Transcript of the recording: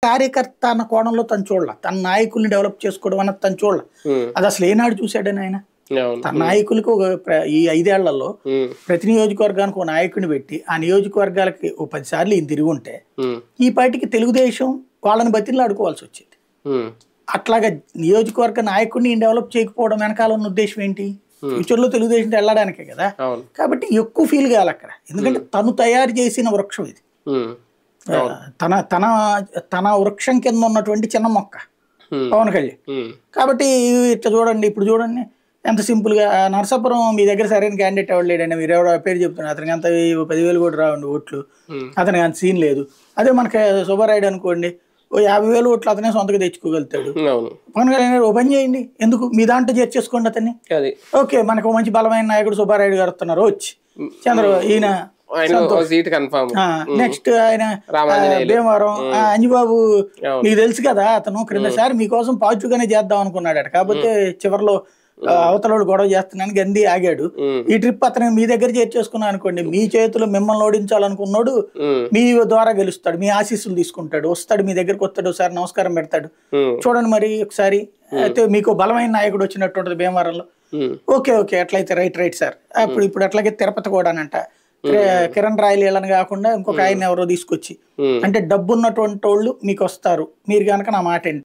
కార్యకర్త అన్న కోణంలో తను చూడాల, తన నాయకుల్ని డెవలప్ చేసుకోవడం అన్నది తను చూడాల. అది అసలు ఏనాడు చూశాడని ఆయన తన నాయకులకు ఈ 5 ఏళ్లలో ప్రతి నియోజకవర్గానికి ఒక నాయకుడిని పెట్టి ఆ నియోజకవర్గాలకి ఓ 10 సార్లు ఈయన తిరిగి ఉంటే ఈ పార్టీకి తెలుగుదేశం వాళ్ళని బతిని ఆడుకోవాల్సి వచ్చేది. అట్లాగా నియోజకవర్గ నాయకుడిని డెవలప్ చేయకపోవడం వెనకాల ఉన్న ఉద్దేశం ఏంటి? ఫ్యూచర్ లో తెలుగుదేశం వెళ్ళడానికే కదా. కాబట్టి ఎక్కువ ఫీల్ కావాలి అక్కడ, ఎందుకంటే తను తయారు చేసిన వృక్షం ఇది. తన తన తన వృక్షం కింద ఉన్నటువంటి చిన్న మొక్క పవన్ కళ్యాణ్. కాబట్టి ఇట్లా చూడండి, ఇప్పుడు చూడండి ఎంత సింపుల్ గా నరసాపురం మీ దగ్గర సరైన క్యాండిడేట్ ఎవరు లేడండి, మీరు ఎవరో పేరు చెప్తున్నారు, అతనికి అంత 10,000 కూడా రావండి ఓట్లు, అతనికి అంత సీన్ లేదు. అదే మనకి సుబ్బారాయుడు అనుకోండి, ఓ 50,000 ఓట్లు అతనే సొంతగా తెచ్చుకోగలుగుతాడు. పవన్ కళ్యాణ్ ఓ పని చేయండి, ఎందుకు మీ దాంట్లో చేర్చేసుకోండి అతన్ని. ఓకే, మనకు మంచి బలమైన నాయకుడు సుబ్బారాయుడు గారు వస్తున్నారు, వచ్చి ఈయన నెక్స్ట్ ఆయన భీమవరం అంజిబాబు మీకు తెలుసు కదా, అతను క్రిందసారి మీకోసం పాజిటివ్ గానే చేద్దాం అనుకున్నాడట, కాకపోతే చివరిలో అవతల గొడవ చేస్తున్నాను గంది ఆగాడు. ఈ ట్రిప్ అతను మీ దగ్గర చేర్చేసుకున్నా అనుకోండి, మీ చేతిలో మిమ్మల్ని ఓడించాలనుకున్నాడు మీ ద్వారా గెలుస్తాడు, మీ ఆశీస్సులు తీసుకుంటాడు, వస్తాడు మీ దగ్గరకు వస్తాడు, ఒకసారి నమస్కారం పెడతాడు. చూడండి మరి ఒకసారి అయితే మీకు బలమైన నాయకుడు వచ్చినట్టు ఉంటుంది భీమవరంలో. ఓకే ఓకే అట్లయితే రైట్ సార్. ఇప్పుడు అట్లాగే తిరుపతి కూడానంట కిరణ్ రాయలు వీళ్ళని కాకుండా ఇంకొక ఆయన ఎవరో తీసుకొచ్చి, అంటే డబ్బు ఉన్నటువంటి వాళ్ళు మీకు వస్తారు, మీరు కనుక నా మాట